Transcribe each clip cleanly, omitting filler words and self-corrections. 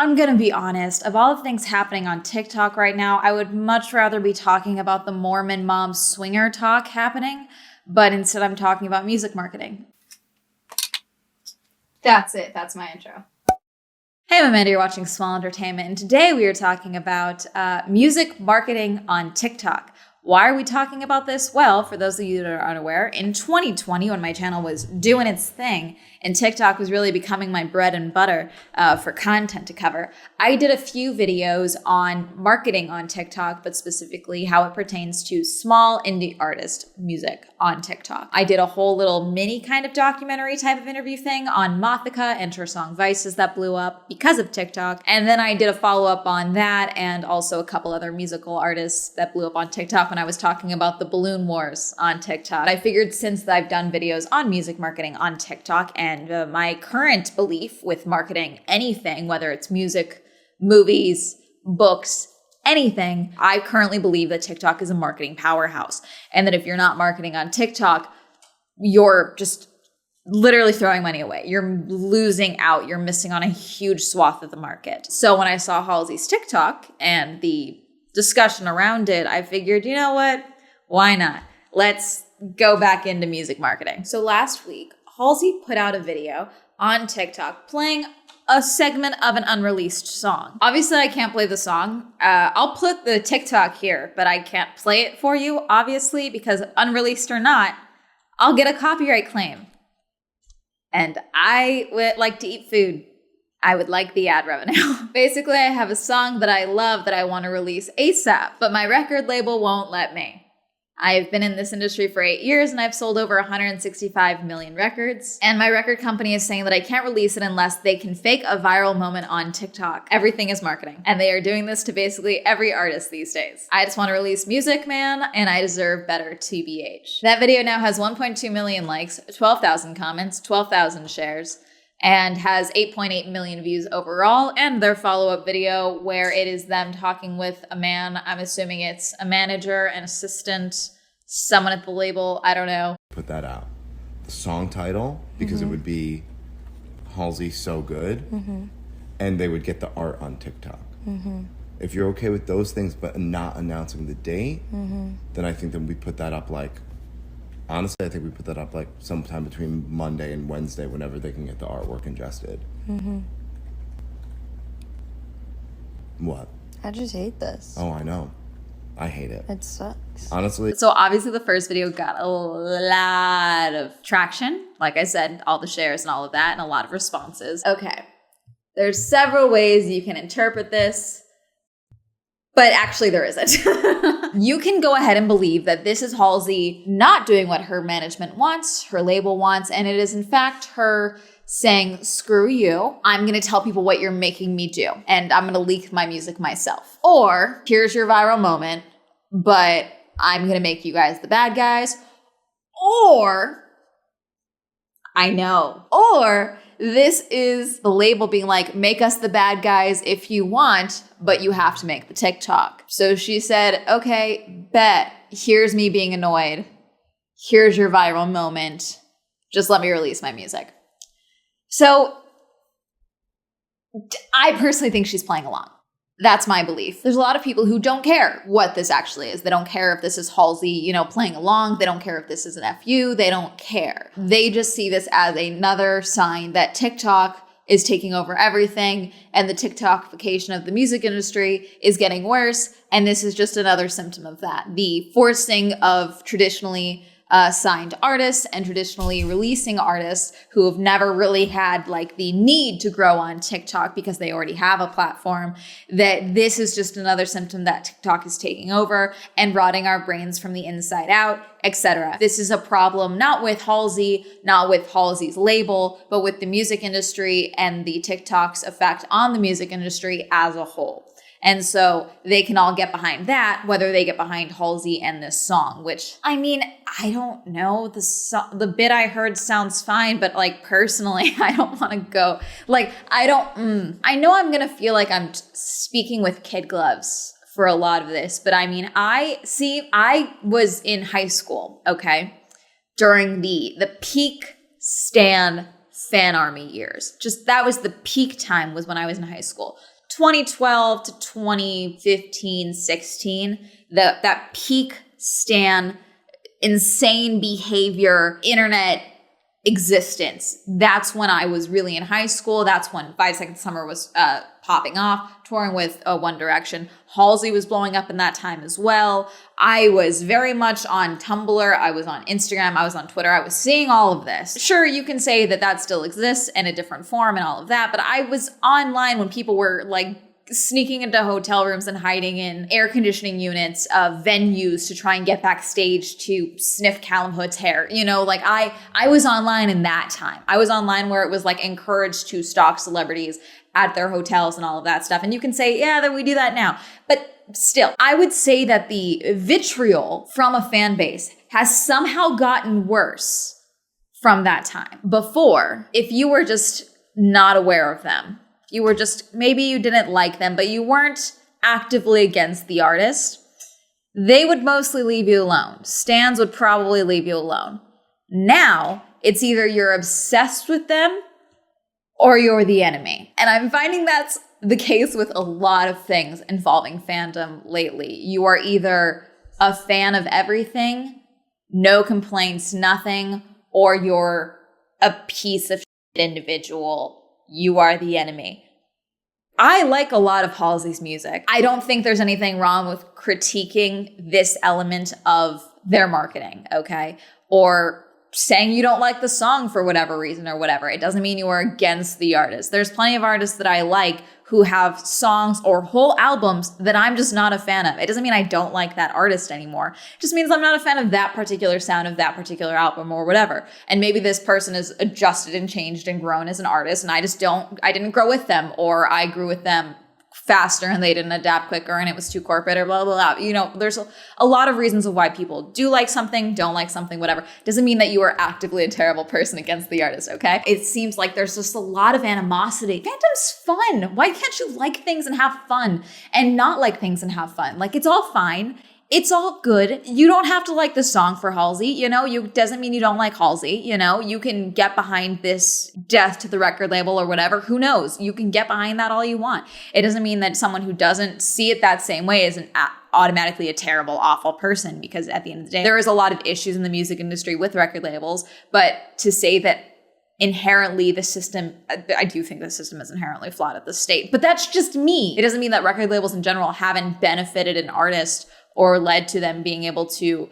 I'm going to be honest, of all the things happening on TikTok right now, I would much rather be talking about the Mormon mom swinger talk happening, but instead I'm talking about music marketing. That's it. That's my intro. Hey, I'm Amanda, you're watching Swell Entertainment, and today we are talking about music marketing on TikTok. Why are we talking about this? Well, for those of you that are unaware, in 2020, when my channel was doing its thing and TikTok was really becoming my bread and butter for content to cover, I did a few videos on marketing on TikTok, but specifically how it pertains to small indie artist music on TikTok. I did a whole little mini kind of documentary type of interview thing on Mothika and her song Vices that blew up because of TikTok. And then I did a follow-up on that and also a couple other musical artists that blew up on TikTok when I was talking about the balloon wars on TikTok. I figured since I've done videos on music marketing on TikTok and my current belief with marketing anything, whether it's music, movies, books, anything, I currently believe that TikTok is a marketing powerhouse. And that if you're not marketing on TikTok, you're just literally throwing money away. You're losing out. You're missing on a huge swath of the market. So when I saw Halsey's TikTok and the discussion around it, I figured, you know what? Why not? Let's go back into music marketing. So last week, Halsey put out a video on TikTok playing a segment of an unreleased song. Obviously, I can't play the song. I'll put the TikTok here, but I can't play it for you, obviously, because unreleased or not, I'll get a copyright claim. And I would like to eat food. I would like the ad revenue. Basically, I have a song that I love that I want to release ASAP, but my record label won't let me. I've been in this industry for 8 years and I've sold over 165 million records. And my record company is saying that I can't release it unless they can fake a viral moment on TikTok. Everything is marketing. And they are doing this to basically every artist these days. I just want to release music, man, and I deserve better, TBH. That video now has 1.2 million likes, 12,000 comments, 12,000 shares, and has 8.8 million views overall, and their follow-up video where it is them talking with a man. I'm assuming it's a manager, an assistant, someone at the label, I don't know. Put that out. The song title, because it would be Halsey So Good, and they would get the art on TikTok. If you're okay with those things but not announcing the date, then I think that we put that up honestly, I think we put that up sometime between Monday and Wednesday whenever they can get the artwork ingested. What? I just hate this. Oh, I know. I hate it. It sucks. Honestly. So obviously the first video got a lot of traction. Like I said, all the shares and all of that and a lot of responses. Okay. There's several ways you can interpret this. But actually there isn't. You can go ahead and believe that this is Halsey not doing what her management wants, her label wants, and it is in fact her saying, screw you, I'm gonna tell people what you're making me do, and I'm gonna leak my music myself. Or, here's your viral moment, but I'm gonna make you guys the bad guys. Or, this is the label being like, make us the bad guys if you want, but you have to make the TikTok. So she said, okay, bet. Here's me being annoyed. Here's your viral moment. Just let me release my music. So I personally think she's playing along. That's my belief. There's a lot of people who don't care what this actually is. They don't care if this is Halsey, playing along. They don't care if this is an FU. They don't care. They just see this as another sign that TikTok is taking over everything and the TikTokification of the music industry is getting worse. And this is just another symptom of that. The forcing of traditionally signed artists and traditionally releasing artists who have never really had the need to grow on TikTok because they already have a platform, that this is just another symptom that TikTok is taking over and rotting our brains from the inside out, etc. This is a problem not with Halsey, not with Halsey's label, but with the music industry and the TikTok's effect on the music industry as a whole. And so they can all get behind that, whether they get behind Halsey and this song, which, I don't know. The bit I heard sounds fine, but personally, I don't want to go. I know I'm going to feel like I'm speaking with kid gloves for a lot of this, but I was in high school, okay, during the peak Stan fan army years. That was the peak time was when I was in high school. 2012 to 2015, 16, that peak stan, insane behavior, internet existence. That's when I was really in high school. That's when 5 Seconds Summer was popping off, touring with One Direction. Halsey was blowing up in that time as well. I was very much on Tumblr. I was on Instagram. I was on Twitter. I was seeing all of this. Sure, you can say that that still exists in a different form and all of that, but I was online when people were like sneaking into hotel rooms and hiding in air conditioning units of venues to try and get backstage to sniff Callum Hood's hair. You know, like I was online in that time. I was online where it was like encouraged to stalk celebrities at their hotels and all of that stuff. And you can say, yeah, that we do that now. But still, I would say that the vitriol from a fan base has somehow gotten worse from that time. Before, if you were just not aware of them, you were just, maybe you didn't like them, but you weren't actively against the artist, they would mostly leave you alone. Stans would probably leave you alone. Now, it's either you're obsessed with them or you're the enemy. And I'm finding that's the case with a lot of things involving fandom lately. You are either a fan of everything, no complaints, nothing, or you're a piece of shit individual. You are the enemy. I like a lot of Halsey's music. I don't think there's anything wrong with critiquing this element of their marketing, okay? Or saying you don't like the song for whatever reason or whatever. It doesn't mean you are against the artist. There's plenty of artists that I like who have songs or whole albums that I'm just not a fan of. It doesn't mean I don't like that artist anymore. It just means I'm not a fan of that particular sound of that particular album or whatever. And maybe this person has adjusted and changed and grown as an artist, and I didn't grow with them, or I grew with them faster and they didn't adapt quicker and it was too corporate or blah, blah, blah. You know, there's a lot of reasons of why people do like something, don't like something, whatever. Doesn't mean that you are actively a terrible person against the artist, okay? It seems like there's just a lot of animosity. Fandom's fun. Why can't you like things and have fun and not like things and have fun? Like, it's all fine. It's all good. You don't have to like the song for Halsey, you know? Doesn't mean you don't like Halsey, you know? You can get behind this death to the record label or whatever. Who knows? You can get behind that all you want. It doesn't mean that someone who doesn't see it that same way isn't automatically a terrible, awful person, because at the end of the day, there is a lot of issues in the music industry with record labels. But to say that inherently the system, I do think the system is inherently flawed at the state, but that's just me. It doesn't mean that record labels in general haven't benefited an artist or led to them being able to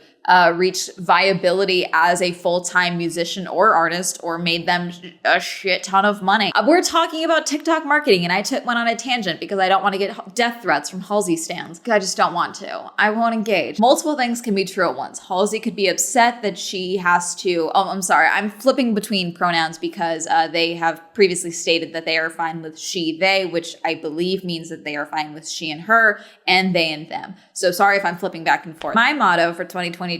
reach viability as a full-time musician or artist, or made them a shit ton of money. We're talking about TikTok marketing, and I went on a tangent because I don't want to get death threats from Halsey stans. I just don't want to. I won't engage. Multiple things can be true at once. Halsey could be upset that she has to, I'm sorry, I'm flipping between pronouns because they have previously stated that they are fine with she, they, which I believe means that they are fine with she and her, and they and them. So sorry if I'm flipping back and forth. My motto for 2022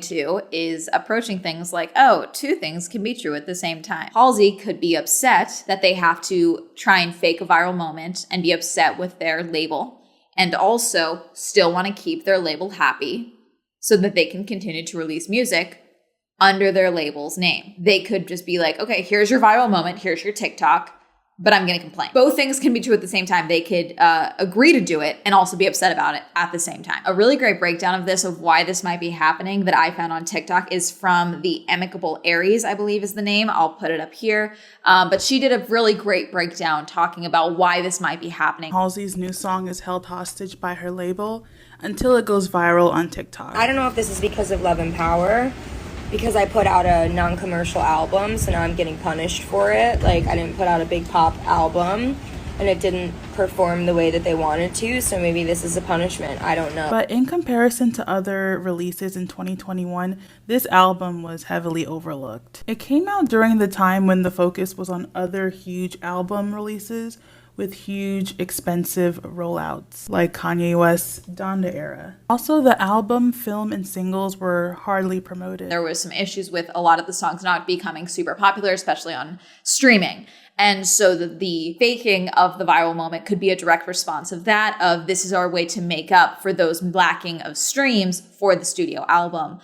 is approaching things like, oh, two things can be true at the same time. Halsey could be upset that they have to try and fake a viral moment and be upset with their label, and also still want to keep their label happy so that they can continue to release music under their label's name. They could just be like, okay, here's your viral moment, here's your TikTok, but I'm going to complain. Both things can be true at the same time. They could agree to do it and also be upset about it at the same time. A really great breakdown of this, of why this might be happening, that I found on TikTok is from the Amicable Aries, I believe is the name. I'll put it up here. But she did a really great breakdown talking about why this might be happening. Halsey's new song is held hostage by her label until it goes viral on TikTok. I don't know if this is because of Love and Power, because I put out a non-commercial album, so now I'm getting punished for it. Like, I didn't put out a big pop album, and it didn't perform the way that they wanted to, so maybe this is a punishment. I don't know. But in comparison to other releases in 2021, this album was heavily overlooked. It came out during the time when the focus was on other huge album releases with huge, expensive rollouts, like Kanye West's Donda era. Also, the album, film, and singles were hardly promoted. There was some issues with a lot of the songs not becoming super popular, especially on streaming. And so the faking of the viral moment could be a direct response of that, of this is our way to make up for those lacking of streams for the studio album.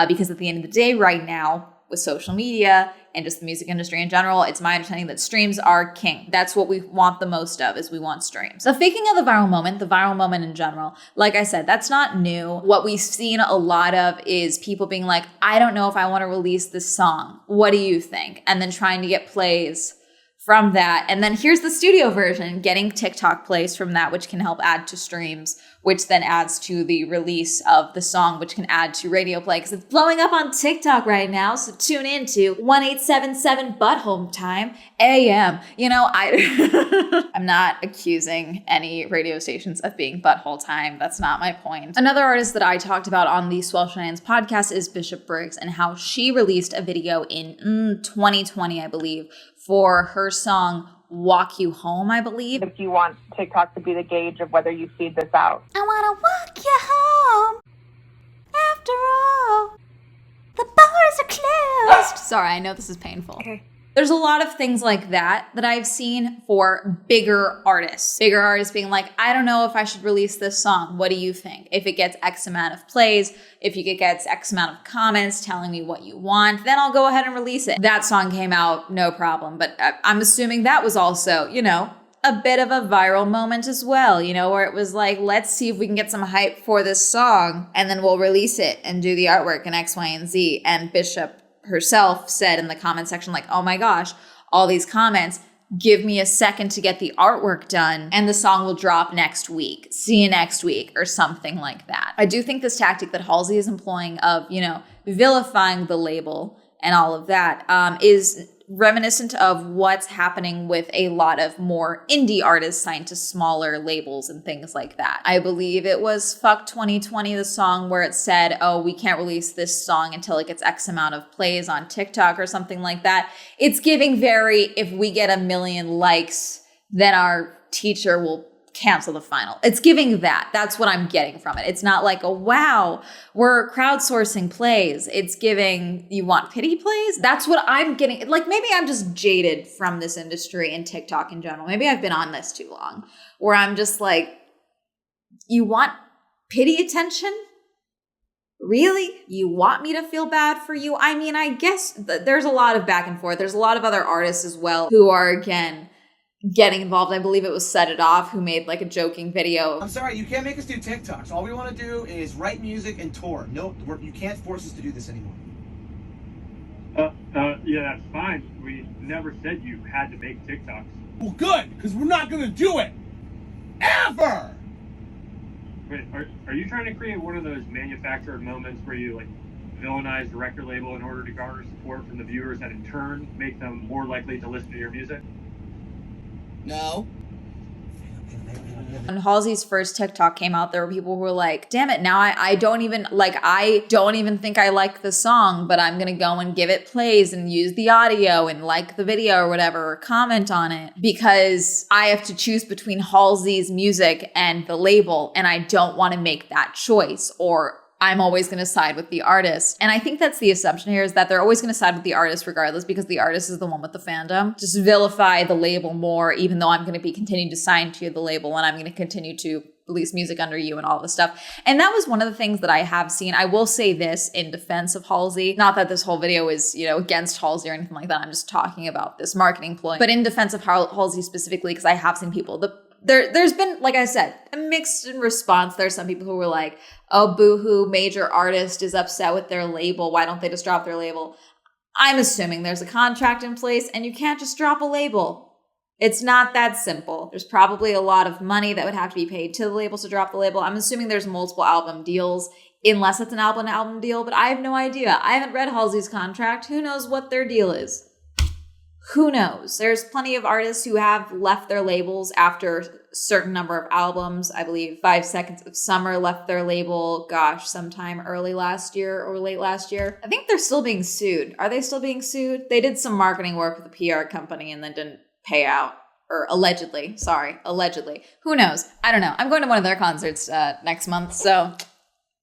Because at the end of the day, right now, with social media, and just the music industry in general, it's my understanding that streams are king. That's what we want the most of, is we want streams. So speaking of the viral moment in general, like I said, that's not new. What we've seen a lot of is people being like, I don't know if I want to release this song. What do you think? And then trying to get plays from that. And then here's the studio version, getting TikTok plays from that, which can help add to streams, which then adds to the release of the song, which can add to radio play, because it's blowing up on TikTok right now. So tune in to 1877 Butthole Time AM. You know, I'm not accusing any radio stations of being butthole time. That's not my point. Another artist that I talked about on the Swell Shenanigans podcast is Bishop Briggs, and how she released a video in 2020, I believe, for her song Walk You Home, I believe. If you want TikTok to be the gauge of whether you feed this out. I wanna walk you home. After all, the bars are closed. Sorry, I know this is painful. Okay. There's a lot of things like that I've seen for bigger artists. Bigger artists being like, I don't know if I should release this song. What do you think? If it gets X amount of plays, if it gets X amount of comments telling me what you want, then I'll go ahead and release it. That song came out, no problem. But I'm assuming that was also, you know, a bit of a viral moment as well, you know, where it was like, let's see if we can get some hype for this song, and then we'll release it and do the artwork and X, Y, and Z. And Bishop herself said in the comment section, like, oh my gosh, all these comments, give me a second to get the artwork done and the song will drop next week. See you next week, or something like that. I do think this tactic that Halsey is employing of, you know, vilifying the label and all of that is reminiscent of what's happening with a lot of more indie artists signed to smaller labels and things like that. I believe it was Fuck 2020, the song where it said, oh, we can't release this song until it gets X amount of plays on TikTok or something like that. It's giving very, if we get 1 million likes, then our teacher will cancel the final. It's giving that. That's what I'm getting from it. It's not like, oh, wow, we're crowdsourcing plays. It's giving, you want pity plays? That's what I'm getting. Like, maybe I'm just jaded from this industry and TikTok in general. Maybe I've been on this too long, where I'm just like, you want pity attention? Really? You want me to feel bad for you? I mean, I guess there's a lot of back and forth. There's a lot of other artists as well who are, again, getting involved. I believe it was Set It Off who made like a joking video. I'm sorry, you can't make us do TikToks. All we want to do is write music and tour. Nope, you can't force us to do this anymore. Yeah, that's fine. We never said you had to make TikToks. Well, good, because we're not going to do it. Ever! Wait, are you trying to create one of those manufactured moments where you like villainize the record label in order to garner support from the viewers that in turn make them more likely to listen to your music? No. When Halsey's first TikTok came out, there were people who were like, damn it, now I don't even think I like the song, but I'm gonna go and give it plays and use the audio and like the video or whatever, or comment on it, because I have to choose between Halsey's music and the label, and I don't want to make that choice, or I'm always going to side with the artist. And I think that's the assumption here, is that they're always going to side with the artist regardless, because the artist is the one with the fandom. Just vilify the label more, even though I'm going to be continuing to sign to the label and I'm going to continue to release music under you and all this stuff. And that was one of the things that I have seen. I will say this in defense of Halsey, not that this whole video is, you know, against Halsey or anything like that. I'm just talking about this marketing ploy, but in defense of Halsey specifically, because I have seen people, there's been, like I said, a mixed response. There's some people who were like, oh, boo-hoo, major artist is upset with their label. Why don't they just drop their label? I'm assuming there's a contract in place and you can't just drop a label. It's not that simple. There's probably a lot of money that would have to be paid to the labels to drop the label. I'm assuming there's multiple album deals, unless it's an album-to-album deal, but I have no idea. I haven't read Halsey's contract. Who knows what their deal is? Who knows? There's plenty of artists who have left their labels after a certain number of albums. I believe 5 Seconds of Summer left their label, sometime early last year or late last year. I think they're still being sued. Are they still being sued? They did some marketing work with a PR company and then didn't pay out. Or allegedly. Who knows? I don't know. I'm going to one of their concerts next month, so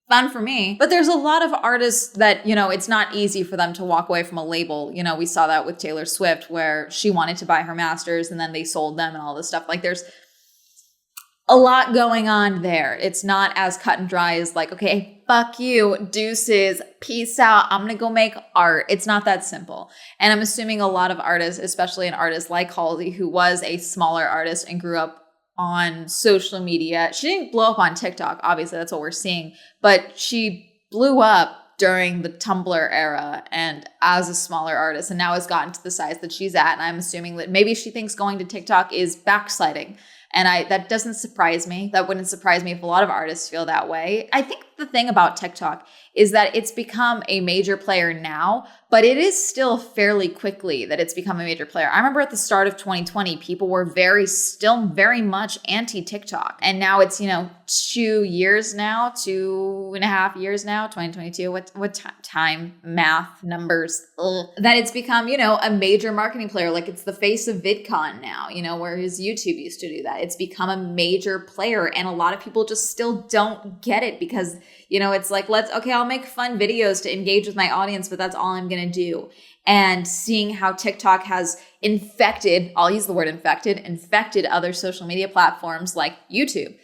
fun for me. But there's a lot of artists that, you know, it's not easy for them to walk away from a label. You know, we saw that with Taylor Swift, where she wanted to buy her masters and then they sold them and all this stuff. Like, there's a lot going on there. It's not as cut and dry as like, okay, fuck you, deuces, peace out, I'm gonna go make art. It's not that simple. And I'm assuming a lot of artists, especially an artist like Halsey, who was a smaller artist and grew up on social media. She didn't blow up on TikTok, obviously, that's what we're seeing, but she blew up during the Tumblr era and as a smaller artist, and now has gotten to the size that she's at. And I'm assuming that maybe she thinks going to TikTok is backsliding. And that doesn't surprise me. That wouldn't surprise me if a lot of artists feel that way. I think the thing about TikTok is that it's become a major player now, but it is still fairly quickly that it's become a major player. I remember at the start of 2020, people were still very much anti-TikTok. And now it's, 2.5 years now, 2022, what time, math, numbers, that it's become, a major marketing player. Like it's the face of VidCon now, whereas YouTube used to do that. It's become a major player, and a lot of people just still don't get it because, it's like, I'll make fun videos to engage with my audience, but that's all I'm going to do. And seeing how TikTok has infected other social media platforms like YouTube,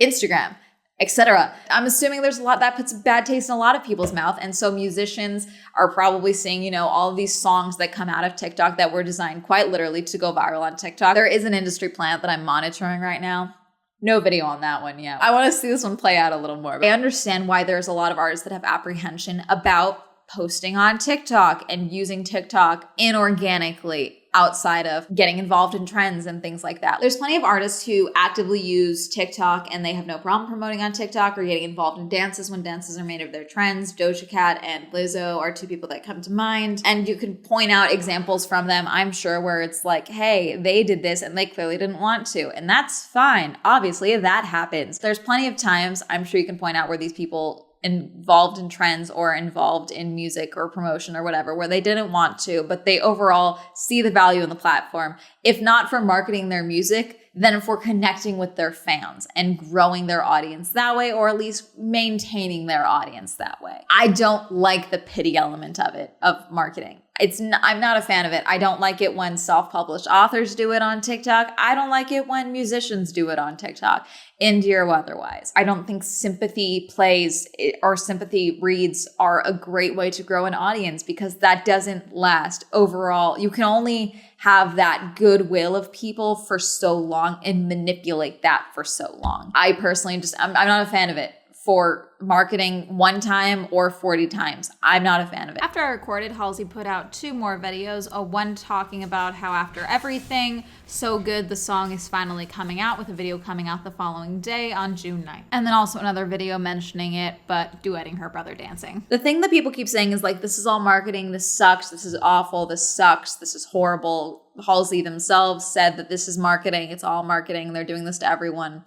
Instagram, etc. I'm assuming there's a lot that puts bad taste in a lot of people's mouth. And so musicians are probably seeing, all of these songs that come out of TikTok that were designed quite literally to go viral on TikTok. There is an industry plant that I'm monitoring right now. No video on that one yet. I want to see this one play out a little more. I understand why there's a lot of artists that have apprehension about posting on TikTok and using TikTok inorganically outside of getting involved in trends and things like that. There's plenty of artists who actively use TikTok and they have no problem promoting on TikTok or getting involved in dances when dances are made of their trends. Doja Cat and Lizzo are two people that come to mind. And you can point out examples from them, I'm sure, where it's like, hey, they did this and they clearly didn't want to. And that's fine. Obviously, that happens. There's plenty of times, I'm sure you can point out, where these people involved in trends or involved in music or promotion or whatever, where they didn't want to, but they overall see the value in the platform, if not for marketing their music, then for connecting with their fans and growing their audience that way, or at least maintaining their audience that way. I don't like the pity element of it, of marketing. I'm not a fan of it. I don't like it when self-published authors do it on TikTok. I don't like it when musicians do it on TikTok, indie or otherwise. I don't think sympathy plays or sympathy reads are a great way to grow an audience, because that doesn't last. Overall, you can only have that goodwill of people for so long and manipulate that for so long. I personally I'm not a fan of it. For marketing one time or 40 times. I'm not a fan of it. After I recorded, Halsey put out 2 more videos, one talking about how after everything so good, the song is finally coming out, with a video coming out the following day on June 9th. And then also another video mentioning it, but duetting her brother dancing. The thing that people keep saying is like, this is all marketing, this sucks, this is awful, this sucks, this is horrible. Halsey themselves said that this is marketing, it's all marketing, they're doing this to everyone.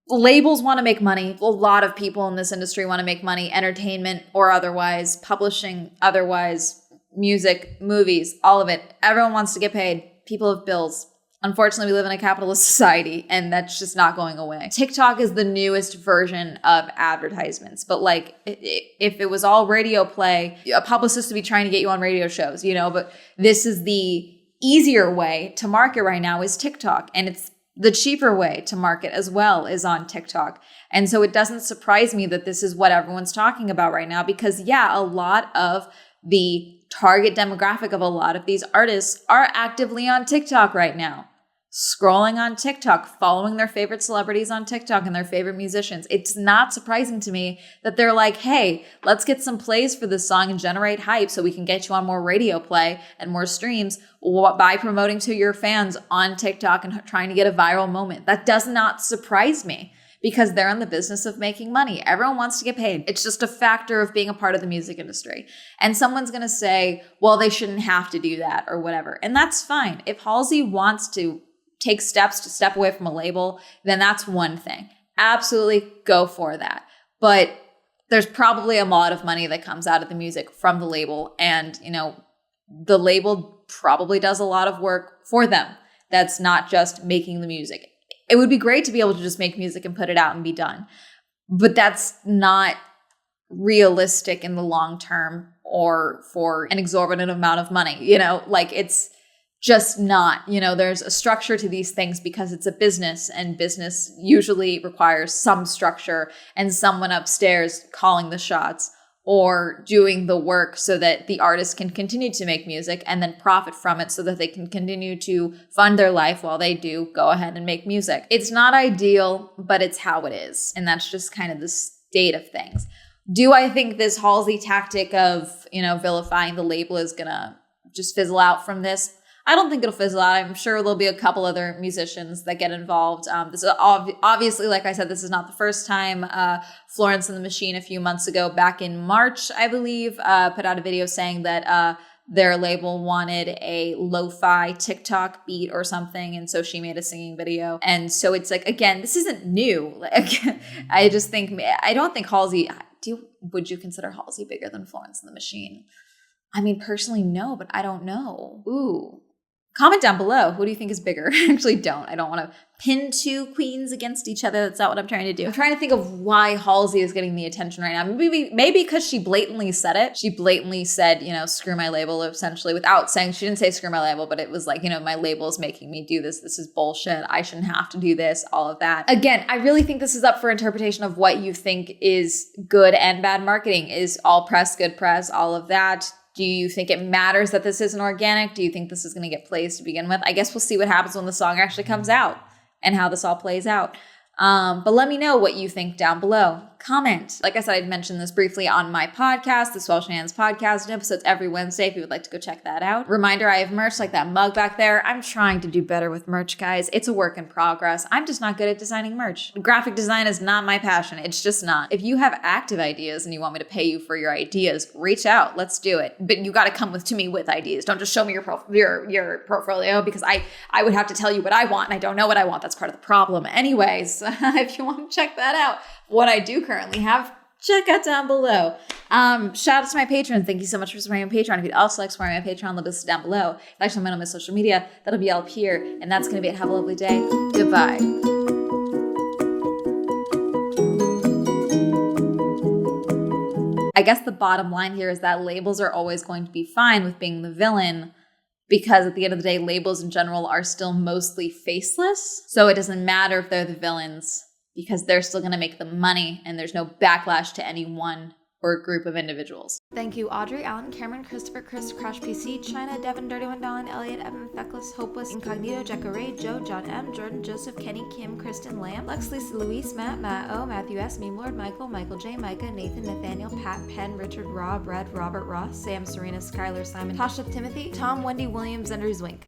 Labels want to make money. A lot of people in this industry want to make money, entertainment or otherwise, publishing, otherwise, music, movies, all of it. Everyone wants to get paid. People have bills. Unfortunately, we live in a capitalist society, and that's just not going away. TikTok is the newest version of advertisements, but like if it was all radio play, a publicist would be trying to get you on radio shows, but this is the easier way to market right now is TikTok, and it's the cheaper way to market as well is on TikTok. And so it doesn't surprise me that this is what everyone's talking about right now, because a lot of the target demographic of a lot of these artists are actively on TikTok right now. Scrolling on TikTok, following their favorite celebrities on TikTok and their favorite musicians. It's not surprising to me that they're like, hey, let's get some plays for this song and generate hype so we can get you on more radio play and more streams by promoting to your fans on TikTok and trying to get a viral moment. That does not surprise me, because they're in the business of making money. Everyone wants to get paid. It's just a factor of being a part of the music industry. And someone's going to say, well, they shouldn't have to do that or whatever. And that's fine. If Halsey wants to take steps to step away from a label, then that's one thing. Absolutely go for that. But there's probably a lot of money that comes out of the music from the label. And, the label probably does a lot of work for them. That's not just making the music. It would be great to be able to just make music and put it out and be done. But that's not realistic in the long term or for an exorbitant amount of money. It's just not. You know, there's a structure to these things because it's a business, and business usually requires some structure and someone upstairs calling the shots or doing the work so that the artist can continue to make music and then profit from it so that they can continue to fund their life while they do go ahead and make music. It's not ideal, but it's how it is. And that's just kind of the state of things. Do I think this Halsey tactic of, you know, vilifying the label is gonna just fizzle out from this? I don't think it'll fizzle out. I'm sure there'll be a couple other musicians that get involved. This is obviously, like I said, this is not the first time. Florence and the Machine a few months ago, back in March, I believe, put out a video saying that their label wanted a lo-fi TikTok beat or something, and so she made a singing video. And so it's like, again, this isn't new. I don't think Halsey. Would you consider Halsey bigger than Florence and the Machine? I mean, personally, no, but I don't know. Ooh. Comment down below. Who do you think is bigger? I actually don't. I don't want to pin two queens against each other. That's not what I'm trying to do. I'm trying to think of why Halsey is getting the attention right now. Maybe because she blatantly said it. She blatantly said, you know, screw my label, essentially, without saying, she didn't say screw my label, but it was like, you know, my label is making me do this. This is bullshit. I shouldn't have to do this, all of that. Again, I really think this is up for interpretation of what you think is good and bad marketing. Is all press good press, all of that. Do you think it matters that this isn't organic? Do you think this is going to get plays to begin with? I guess we'll see what happens when the song actually comes out and how this all plays out. But let me know what you think down below. Comment. Like I said, I'd mentioned this briefly on my podcast, the Swell Shenanigans podcast, episodes every Wednesday if you would like to go check that out. Reminder, I have merch like that mug back there. I'm trying to do better with merch, guys. It's a work in progress. I'm just not good at designing merch. Graphic design is not my passion. It's just not. If you have active ideas and you want me to pay you for your ideas, reach out. Let's do it. But you got to come to me with ideas. Don't just show me your portfolio, because I would have to tell you what I want and I don't know what I want. That's part of the problem. Anyways, if you want to check that out, what I do currently have, check out down below. Shout out to my patrons. Thank you so much for supporting my Patreon. If you'd also like supporting my Patreon, leave this down below. If you actually on my social media, that'll be all up here. And that's going to be it. Have a lovely day. Goodbye. I guess the bottom line here is that labels are always going to be fine with being the villain, because at the end of the day, labels in general are still mostly faceless. So it doesn't matter if they're the villains, because they're still going to make the money and there's no backlash to any one or group of individuals. Thank you, Audrey, Alan, Cameron, Christopher, Chris, Crash PC, China, Devin, Dirty One, Dallin, Elliot, Evan, Feckless, Hopeless, Incognito, Jekka Ray, Joe, John M, Jordan, Joseph, Kenny, Kim, Kristen, Lamb, Lex, Lisa, Luis, Matt, Matt O, Matthew S, Meme Lord, Michael, Michael J, Micah, Nathan, Nathaniel, Pat, Penn, Richard, Rob, Red, Robert, Ross, Sam, Serena, Skylar, Simon, Tasha, Timothy, Tom, Wendy, Williams, and Zwink.